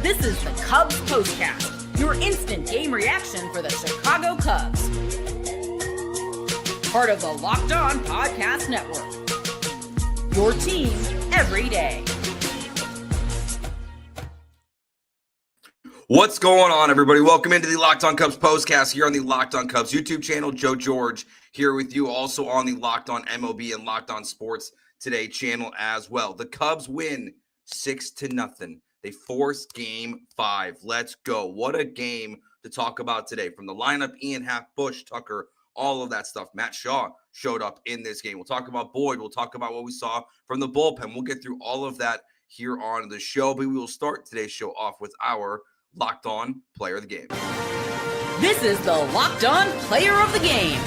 This is the Cubs Postcast, your instant game reaction for the Chicago Cubs. Part of the Locked On Podcast Network. Your team every day. What's going on, everybody? Welcome into the Locked On Cubs Postcast here on the Locked On Cubs YouTube channel. Joe George here with you, also on the Locked On MLB and Locked On Sports Today channel as well. The Cubs win 6-0. They force Game 5. Let's go. What a game to talk about today. From the lineup, Ian, Happ, Busch, Tucker, all of that stuff. Matt Shaw showed up in this game. We'll talk about Boyd. We'll talk about what we saw from the bullpen. We'll get through all of that here on the show, but we will start today's show off with our Locked On Player of the Game. This is the Locked On Player of the Game.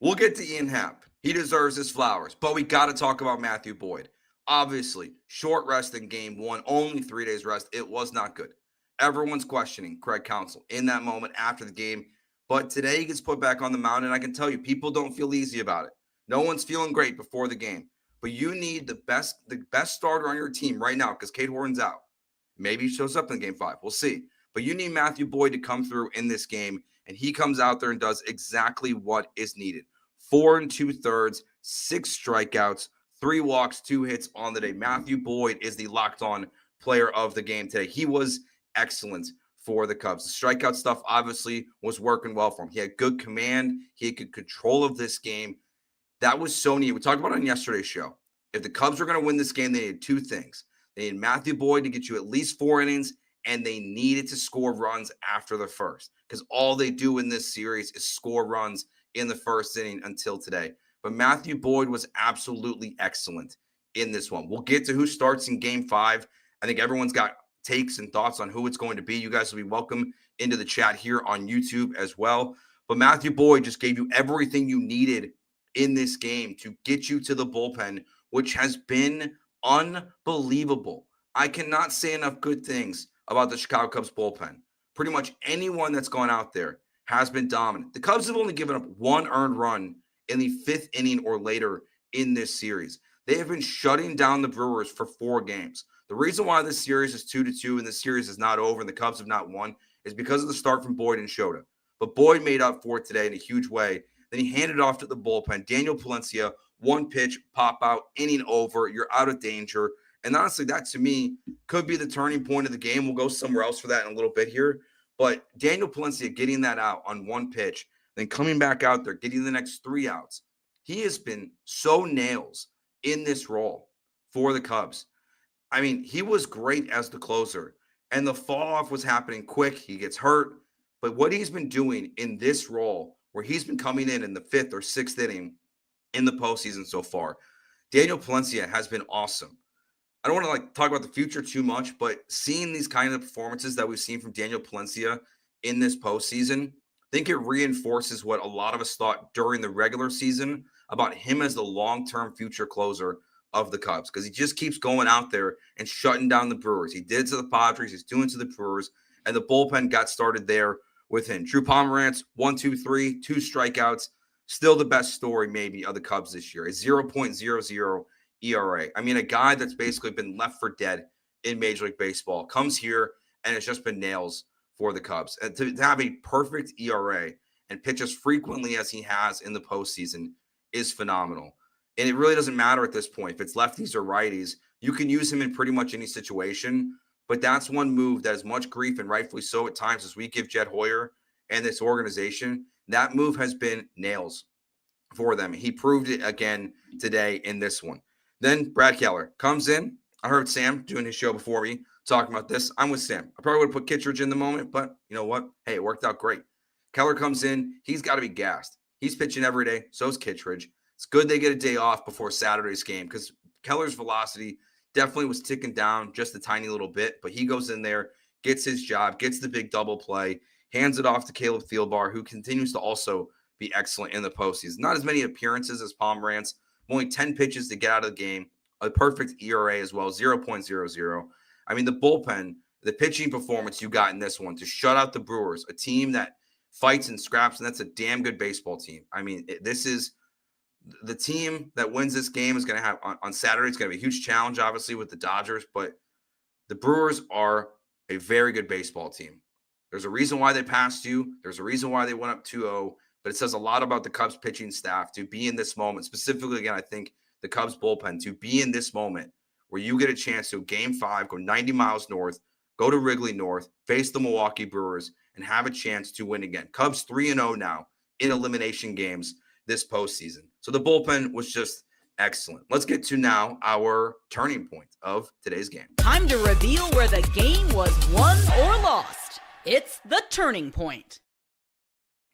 We'll get to Ian Happ. He deserves his flowers, but we got to talk about Matthew Boyd. Obviously, short rest in Game 1, only 3 days rest. It was not good. Everyone's questioning Craig Counsell in that moment after the game, but today he gets put back on the mound, and I can tell you, people don't feel easy about it. No one's feeling great before the game, but you need the best starter on your team right now because Cade Horton's out. Maybe he shows up in Game 5. We'll see. But you need Matthew Boyd to come through in this game, and he comes out there and does exactly what is needed. 4 2/3, 6 strikeouts, 3 walks, 2 hits on the day. Matthew Boyd is the Locked On Player of the Game today. He was excellent for the Cubs. The strikeout stuff obviously was working well for him. He had good command. He had good control of this game. That was so neat. We talked about it on yesterday's show. If the Cubs were going to win this game, they needed 2 things. They needed Matthew Boyd to get you at least 4 innings, and they needed to score runs after the first because all they do in this series is score runs in the first inning until today. But Matthew Boyd was absolutely excellent in this one. We'll get to who starts in Game 5. I think everyone's got takes and thoughts on who it's going to be. You guys will be welcome into the chat here on YouTube as well. But Matthew Boyd just gave you everything you needed in this game to get you to the bullpen, which has been unbelievable. I cannot say enough good things about the Chicago Cubs bullpen. Pretty much anyone that's gone out there has been dominant. The Cubs have only given up 1 earned run in the 5th inning or later in this series. They have been shutting down the Brewers for 4 games. The reason why this series is 2-2 and this series is not over and the Cubs have not won is because of the start from Boyd and Shota. But Boyd made up for it today in a huge way. Then he handed off to the bullpen. Daniel Palencia, 1 pitch, pop out, inning over. You're out of danger. And honestly, that to me could be the turning point of the game. We'll go somewhere else for that in a little bit here. But Daniel Palencia getting that out on 1 pitch, then coming back out there, getting the next 3 outs. He has been so nails in this role for the Cubs. I mean, he was great as the closer, and the fall off was happening quick. He gets hurt. But what he's been doing in this role, where he's been coming in the 5th or 6th inning in the postseason so far, Daniel Palencia has been awesome. I don't want to talk about the future too much, but seeing these kind of performances that we've seen from Daniel Palencia in this postseason, I think it reinforces what a lot of us thought during the regular season about him as the long-term future closer of the Cubs, because he just keeps going out there and shutting down the Brewers. He did it to the Padres, he's doing it to the Brewers, and the bullpen got started there with him. Drew Pomeranz, 1-2-3, 2 strikeouts, still the best story maybe of the Cubs this year, a 0.00 ERA. I mean, a guy that's basically been left for dead in Major League Baseball comes here and it's just been nails for the Cubs. And to have a perfect ERA and pitch as frequently as he has in the postseason is phenomenal. And it really doesn't matter at this point if it's lefties or righties. You can use him in pretty much any situation. But that's one move that is much grief, and rightfully so at times, as we give Jed Hoyer and this organization. That move has been nails for them. He proved it again today in this one. Then Brad Keller comes in. I heard Sam doing his show before me talking about this. I'm with Sam. I probably would have put Kittredge in the moment, but you know what? Hey, it worked out great. Keller comes in. He's got to be gassed. He's pitching every day. So is Kittredge. It's good they get a day off before Saturday's game because Keller's velocity definitely was ticking down just a tiny little bit, but he goes in there, gets his job, gets the big double play, hands it off to Caleb Thielbar, who continues to also be excellent in the postseason. Not as many appearances as Pomeranz, only 10 pitches to get out of the game, a perfect ERA as well, 0.00. I mean, the bullpen, the pitching performance you got in this one to shut out the Brewers, a team that fights and scraps, and that's a damn good baseball team. I mean, this is the team that wins this game is going to have on Saturday. It's going to be a huge challenge, obviously, with the Dodgers, but The Brewers are a very good baseball team. There's a reason why they passed you. There's a reason why they went up 2-0, but it says a lot about the Cubs pitching staff to be in this moment. Specifically, again, I think the Cubs bullpen to be in this moment where you get a chance to Game 5, go 90 miles north, go to Wrigley North, face the Milwaukee Brewers, and have a chance to win again. Cubs 3-0 now in elimination games this postseason. So the bullpen was just excellent. Let's get to now our turning point of today's game. Time to reveal where the game was won or lost. It's the turning point.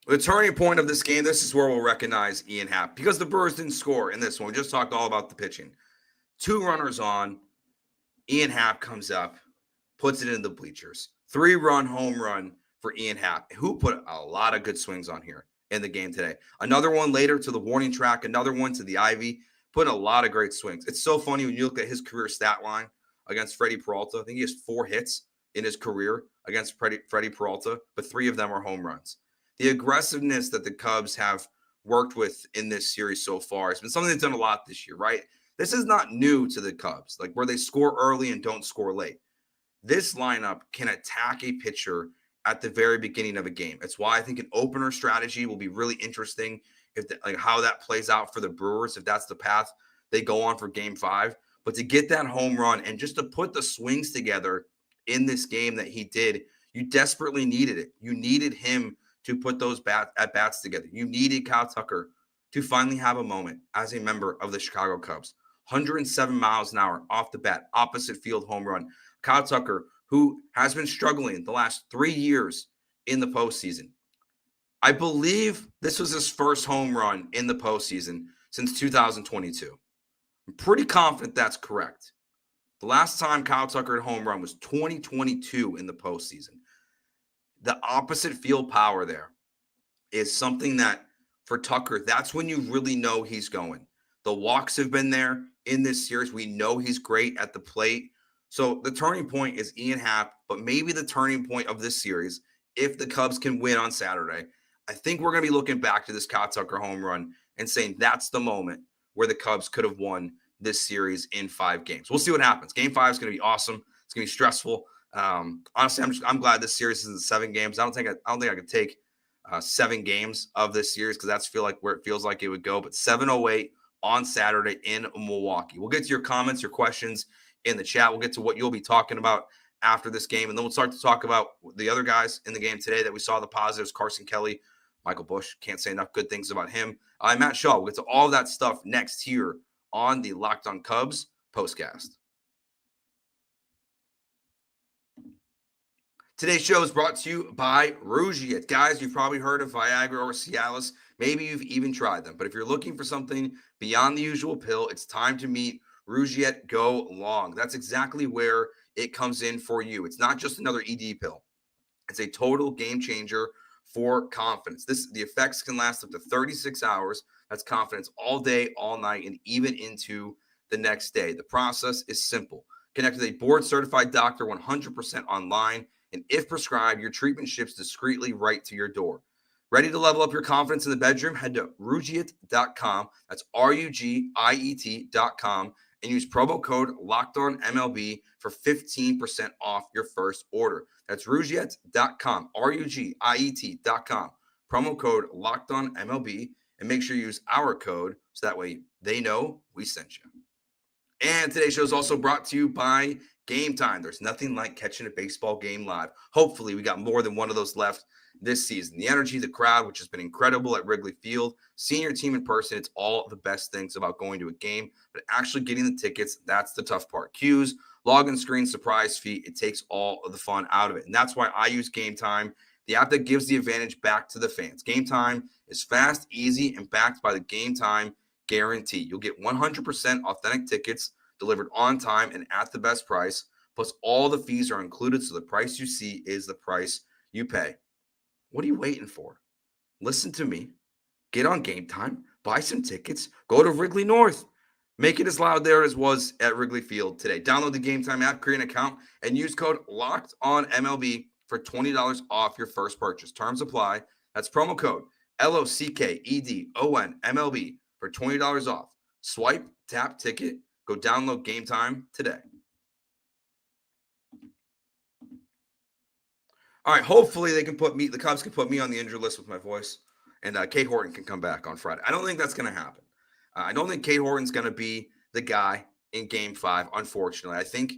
The turning point of this game, this is where we'll recognize Ian Happ because the Brewers didn't score in this one. We just talked all about the pitching. 2 runners on. Ian Happ comes up, puts it in the bleachers. 3-run home run for Ian Happ, who put a lot of good swings on here in the game today. Another one later to the warning track, another one to the Ivy, put a lot of great swings. It's so funny when you look at his career stat line against Freddie Peralta. I think he has 4 hits in his career against Freddie Peralta, but 3 of them are home runs. The aggressiveness that the Cubs have worked with in this series so far has been something they've done a lot this year, right? This is not new to the Cubs, like where they score early and don't score late. This lineup can attack a pitcher at the very beginning of a game. It's why I think an opener strategy will be really interesting if how that plays out for the Brewers, if that's the path they go on for Game 5. But to get that home run and just to put the swings together in this game that he did, you desperately needed it. You needed him to put those at-bats together. You needed Kyle Tucker to finally have a moment as a member of the Chicago Cubs. 107 miles an hour off the bat, opposite field home run. Kyle Tucker, who has been struggling the last 3 years in the postseason. I believe this was his first home run in the postseason since 2022. I'm pretty confident that's correct. The last time Kyle Tucker had a home run was 2022 in the postseason. The opposite field power there is something that for Tucker, that's when you really know he's going. The walks have been there in this series. We know he's great at the plate. So the turning point is Ian Happ, but maybe the turning point of this series, if the Cubs can win on Saturday, I think we're going to be looking back to this Kyle Tucker home run and saying that's the moment where the Cubs could have won this series in 5 games. We'll see what happens. Game 5 is going to be awesome. It's going to be stressful. Honestly, I'm glad this series isn't 7 games. I don't think I could take 7 games of this series because that's where it feels like it would go. But 7:08 on Saturday in Milwaukee. We'll get to your comments, your questions in the chat. We'll get to what you'll be talking about after this game, and then we'll start to talk about the other guys in the game today that we saw the positives. Carson Kelly, Michael Busch, can't say enough good things about him. Matt Shaw. We'll get to all of that stuff next here on the Locked On Cubs postcast. Today's show is brought to you by Rugiet. Guys, you've probably heard of Viagra or Cialis. Maybe you've even tried them. But if you're looking for something beyond the usual pill, it's time to meet Rugiet Go Long. That's exactly where it comes in for you. It's not just another ED pill. It's a total game changer for confidence. The effects can last up to 36 hours. That's confidence all day, all night, and even into the next day. The process is simple. Connect with a board-certified doctor 100% online, and if prescribed, your treatment ships discreetly right to your door. Ready to level up your confidence in the bedroom? Head to Rugiet.com. That's RUGIET.com. And use promo code LOCKEDONMLB for 15% off your first order. That's Rugiet.com, RUGIET.com. Promo code LOCKEDONMLB. And make sure you use our code so that way they know we sent you. And today's show is also brought to you by Gametime. There's nothing like catching a baseball game live. Hopefully, we got more than one of those left this season. The energy, the crowd, which has been incredible at Wrigley Field, seeing your team in person, it's all the best things about going to a game, but actually getting the tickets, that's the tough part. Queues, login screen, surprise fee, it takes all of the fun out of it. And that's why I use Gametime, the app that gives the advantage back to the fans. Gametime is fast, easy, and backed by the Gametime guarantee. You'll get 100% authentic tickets delivered on time and at the best price, plus all the fees are included, so the price you see is the price you pay. What are you waiting for? Listen to me. Get on Gametime, buy some tickets, go to Wrigley North. Make it as loud there as was at Wrigley Field today. Download the Gametime app, create an account, and use code LOCKEDONMLB for $20 off your first purchase. Terms apply. That's promo code LOCKEDONMLB for $20 off. Swipe, tap, ticket. Go download Gametime today. All right, hopefully the Cubs can put me on the injured list with my voice, and Kate Horton can come back on Friday. I don't think that's going to happen. I don't think Kate Horton's going to be the guy in Game 5, unfortunately. I think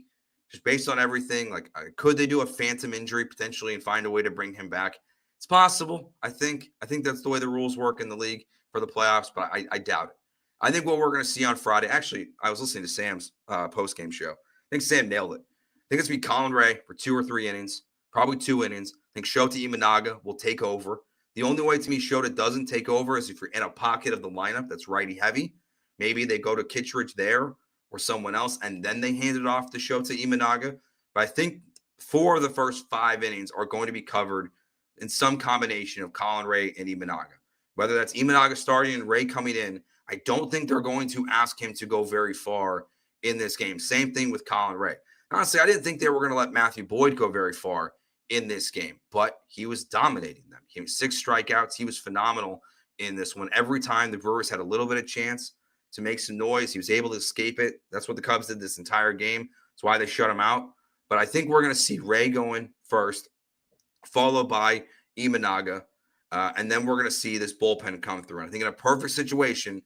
just based on everything, like could they do a phantom injury potentially and find a way to bring him back? It's possible. I think that's the way the rules work in the league for the playoffs, but I doubt it. I think what we're going to see on Friday, actually, I was listening to Sam's post-game show. I think Sam nailed it. I think it's going to be Colin Ray for 2 or 3 innings, probably 2 innings. I think Shota Imanaga will take over. The only way to me Shota doesn't take over is if you're in a pocket of the lineup that's righty heavy. Maybe they go to Kittredge there or someone else, and then they hand it off to Shota Imanaga. But I think 4 of the first 5 innings are going to be covered in some combination of Colin Ray and Imanaga. Whether that's Imanaga starting and Ray coming in, I don't think they're going to ask him to go very far in this game. Same thing with Colin Ray. Honestly, I didn't think they were going to let Matthew Boyd go very far in this game, but he was dominating them. He had 6 strikeouts. He was phenomenal in this one. Every time the Brewers had a little bit of chance to make some noise, he was able to escape it. That's what the Cubs did this entire game. That's why they shut him out. But I think we're going to see Ray going first, followed by Imanaga, and then we're going to see this bullpen come through. And I think in a perfect situation,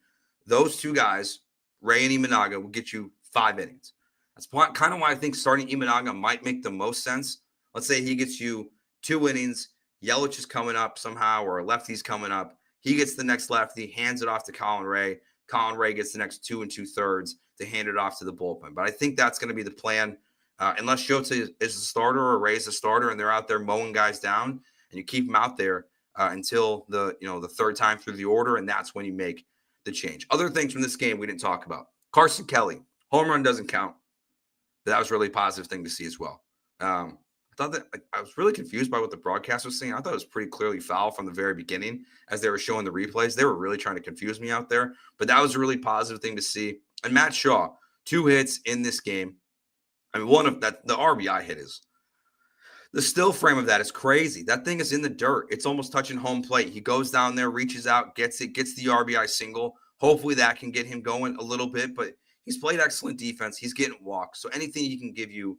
those 2 guys, Ray and Imanaga, will get you 5 innings. That's kind of why I think starting Imanaga might make the most sense. Let's say he gets you 2 innings, Yelich is coming up somehow, or a lefty's coming up. He gets the next lefty, hands it off to Colin Ray. Colin Ray gets the next 2 2/3 to hand it off to the bullpen. But I think that's going to be the plan. Unless Shota is the starter or Ray's the starter and they're out there mowing guys down, and you keep them out there until the 3rd time through the order, and that's when you make the change. Other things from this game we didn't talk about. Carson Kelly, home run doesn't count. But that was a really positive thing to see as well. I thought that I was really confused by what the broadcast was saying. I thought it was pretty clearly foul from the very beginning as they were showing the replays. They were really trying to confuse me out there, but that was a really positive thing to see. And Matt Shaw, 2 hits in this game. I mean, one of that, the RBI hit is the still frame of that is crazy. That thing is in the dirt. It's almost touching home plate. He goes down there, reaches out, gets it, gets the RBI single. Hopefully that can get him going a little bit, but he's played excellent defense. He's getting walks. So anything he can give you,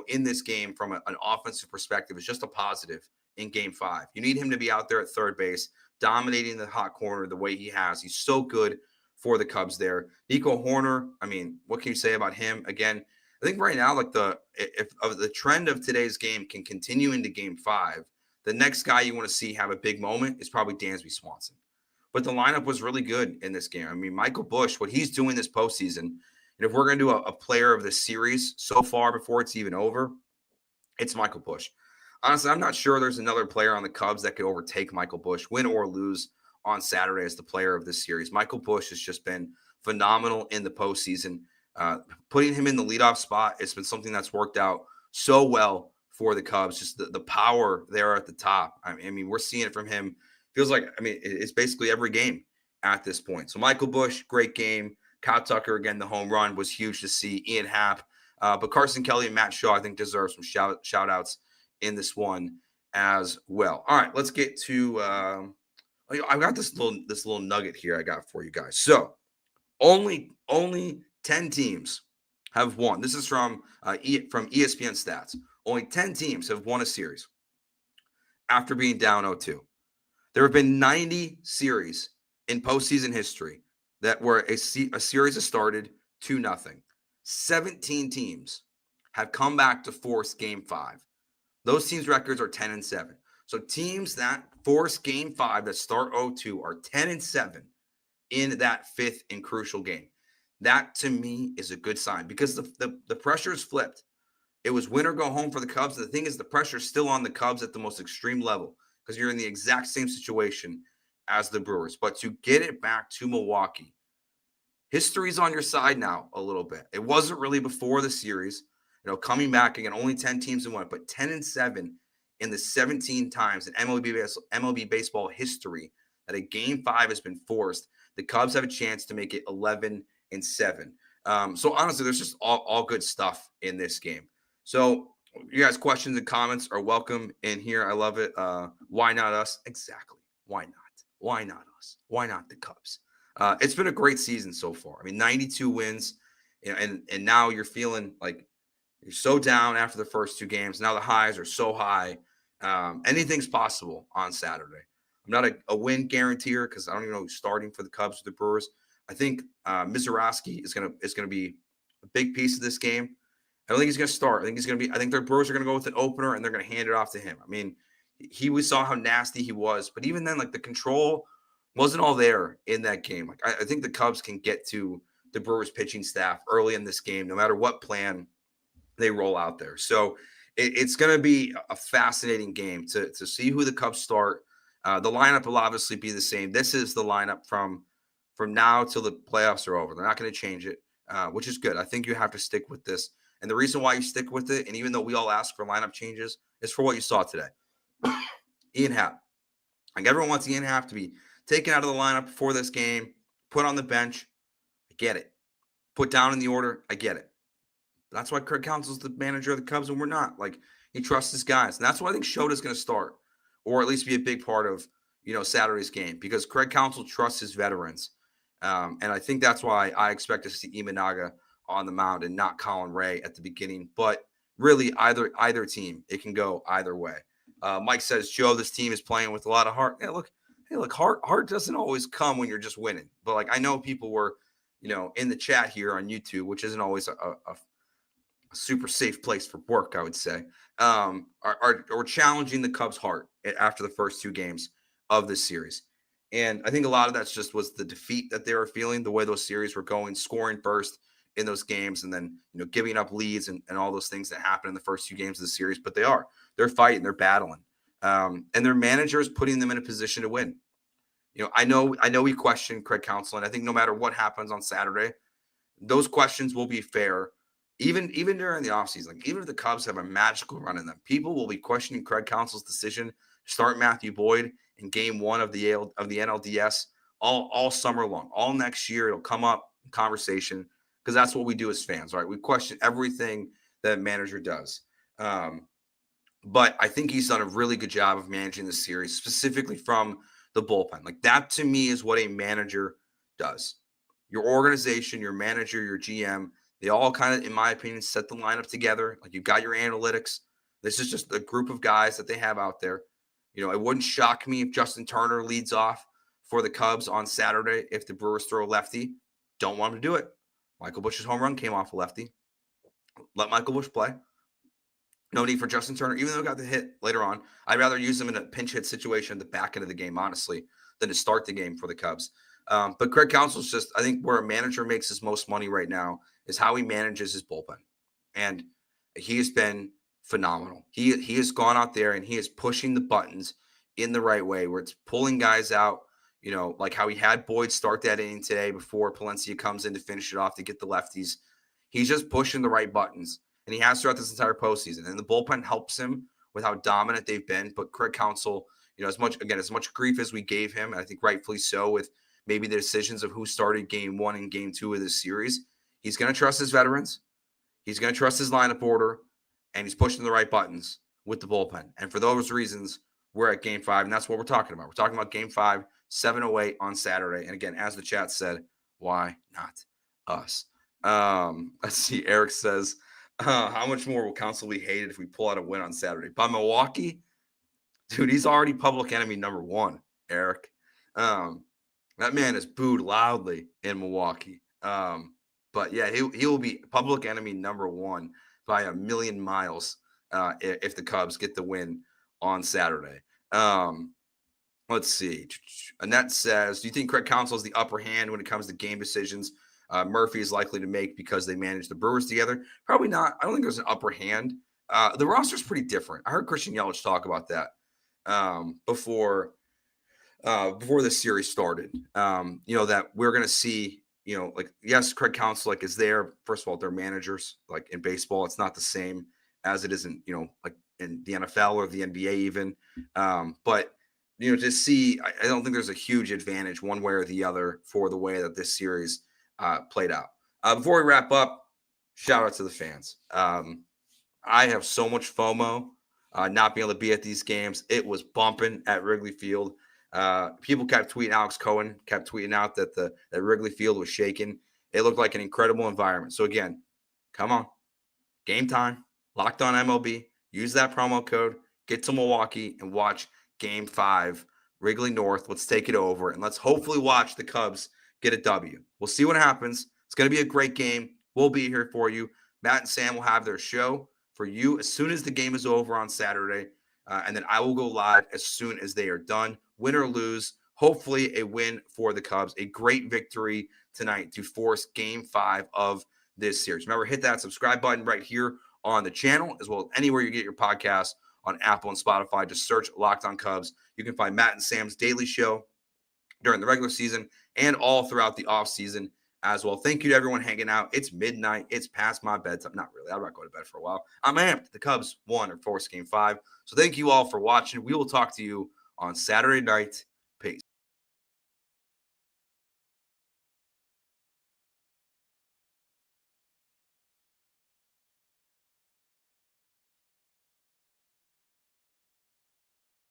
in this game from an offensive perspective is just a positive in Game 5. You need him to be out there at third base, dominating the hot corner the way he has. He's so good for the Cubs there. Nico Horner, I mean, what can you say about him? Again, I think right now, like if the trend of today's game can continue into Game 5, the next guy you want to see have a big moment is probably Dansby Swanson. But the lineup was really good in this game. I mean, Michael Busch, what he's doing this postseason, and if we're going to do a player of the series so far before it's even over, it's Michael Busch. Honestly, I'm not sure there's another player on the Cubs that could overtake Michael Busch, win or lose on Saturday as the player of this series. Michael Busch has just been phenomenal in the postseason. Putting him in the leadoff spot, it's been something that's worked out so well for the Cubs. Just the power there at the top. I mean, we're seeing it from him. Feels like, it's basically every game at this point. So Michael Busch, great game. Kyle Tucker, again, the home run was huge to see. Ian Happ. But Carson Kelly and Matt Shaw, I think, deserve some shout outs in this one as well. All right, let's get to I've got this little nugget here I got for you guys. So only 10 teams have won. This is from ESPN stats. Only 10 teams have won a series after being down 0-2. There have been 90 series in postseason history that where a series has started 2-0. 17 teams have come back to force Game 5. Those teams' records are 10-7. So teams that force Game 5 that start 0-2 are 10-7 in that 5th and crucial game. That, to me, is a good sign because the pressure is flipped. It was win or go home for the Cubs. And the thing is, the pressure is still on the Cubs at the most extreme level because you're in the exact same situation as the Brewers. But to get it back to Milwaukee, history's on your side now a little bit. It wasn't really before the series. Coming back again, only 10 teams have won, but 10-7 in the 17 times in MLB baseball history that a Game 5 has been forced. The Cubs have a chance to make it 11-7. So honestly, there's just all good stuff in this game. So you guys' questions and comments are welcome in here. I love it. Why not us? Exactly. Why not? Why not us? Why not the Cubs? It's been a great season so far. 92 wins, and now you're feeling like you're so down after the first 2 games. Now the highs are so high. Anything's possible on Saturday. I'm not a win guaranteer because I don't even know who's starting for the Cubs or the Brewers. I think Mizorowski is gonna be a big piece of this game. I don't think he's gonna start. I think their Brewers are gonna go with an opener and they're gonna hand it off to him. I mean, we saw how nasty he was, but even then, like the control wasn't all there in that game. Like I think the Cubs can get to the Brewers pitching staff early in this game, no matter what plan they roll out there. So it's going to be a fascinating game to see who the Cubs start. The lineup will obviously be the same. This is the lineup from now till the playoffs are over. They're not going to change it, which is good. I think you have to stick with this. And the reason why you stick with it, and even though we all ask for lineup changes, is for what you saw today. Ian Happ. Like everyone wants Ian Happ to be taken out of the lineup before this game, put on the bench. I get it. Put down in the order. I get it. That's why Craig Counsell's the manager of the Cubs, and we're not. Like, he trusts his guys. And that's why I think Shota's going to start, or at least be a big part of, Saturday's game, because Craig Counsell trusts his veterans. And I think that's why I expect to see Imanaga on the mound and not Colin Ray at the beginning. But really, either team, it can go either way. Mike says, Joe, this team is playing with a lot of heart. Yeah, look, heart doesn't always come when you're just winning. But, like, I know people were, in the chat here on YouTube, which isn't always a super safe place for work, I would say, are challenging the Cubs' heart after the first two games of this series. And I think a lot of that's just was the defeat that they were feeling, the way those series were going, scoring first in those games, and then, giving up leads and all those things that happen in the first two games of the series. But they're fighting, they're battling. And their manager is putting them in a position to win. I know we question Craig Counsell, and I think no matter what happens on Saturday, those questions will be fair. Even during the offseason, like even if the Cubs have a magical run in them, people will be questioning Craig Counsell's decision to start Matthew Boyd in Game 1 of the NLDS all summer long. All next year, it'll come up in conversation because that's what we do as fans, right? We question everything that manager does. But I think he's done a really good job of managing the series, specifically from the bullpen. Like that to me is what a manager does. Your organization, your manager, your GM, they all kind of, in my opinion, set the lineup together. Like you've got your analytics. This is just a group of guys that they have out there. It wouldn't shock me if Justin Turner leads off for the Cubs on Saturday if the Brewers throw a lefty. Don't want him to do it. Michael Busch's home run came off a lefty. Let Michael Busch play. No need for Justin Turner, even though he got the hit later on. I'd rather use him in a pinch hit situation at the back end of the game, honestly, than to start the game for the Cubs. But Craig Counsell's just, I think where a manager makes his most money right now is how he manages his bullpen. And he has been phenomenal. He has gone out there and he is pushing the buttons in the right way where it's pulling guys out, like how he had Boyd start that inning today before Palencia comes in to finish it off to get the lefties. He's just pushing the right buttons. And he has throughout this entire postseason. And the bullpen helps him with how dominant they've been. But Craig Counsell, as much grief as we gave him, and I think rightfully so, with maybe the decisions of who started Game 1 and Game 2 of this series, he's going to trust his veterans. He's going to trust his lineup order. And he's pushing the right buttons with the bullpen. And for those reasons, we're at Game 5. And that's what we're talking about. We're talking about Game 5, 7:08 on Saturday. And again, as the chat said, why not us? Let's see. Eric says, how much more will Counsell be hated if we pull out a win on Saturday? By Milwaukee? Dude, he's already public enemy number 1, Eric. That man is booed loudly in Milwaukee. But yeah, he will be public enemy number 1 by a million miles if the Cubs get the win on Saturday. Let's see. Annette says, do you think Craig Counsell has the upper hand when it comes to game decisions Murphy is likely to make because they manage the Brewers together? Probably not. I don't think there's an upper hand. The roster's pretty different. I heard Christian Yelich talk about that before the series started. That we're going to see, yes, Craig Counsell is there. First of all, they're managers. Like in baseball, it's not the same as it isn't, like in the NFL or the NBA even. But to see, I don't think there's a huge advantage one way or the other for the way that this series played out. Before we wrap up, shout out to the fans. I have so much FOMO not being able to be at these games. It was bumping at Wrigley Field. People kept tweeting, Alex Cohen kept tweeting out that that Wrigley Field was shaking. It looked like an incredible environment. So again, come on, Gametime, Locked On MLB. Use that promo code. get to Milwaukee and watch Game 5, Wrigley North. Let's take it over, and let's hopefully watch the Cubs get a W. We'll see what happens. It's going to be a great game. We'll be here for you. Matt and Sam will have their show for you as soon as the game is over on Saturday, and then I will go live as soon as they are done. Win or lose, hopefully a win for the Cubs. A great victory tonight to force Game 5 of this series. Remember, hit that subscribe button right here on the channel, as well as anywhere you get your podcasts on Apple and Spotify. Just search Locked on Cubs. You can find Matt and Sam's daily show during the regular season and all throughout the offseason as well. Thank you to everyone hanging out. It's midnight. It's past my bedtime. Not really. I'm not going to bed for a while. I'm amped. The Cubs won or forced Game 5. So thank you all for watching. We will talk to you on Saturday night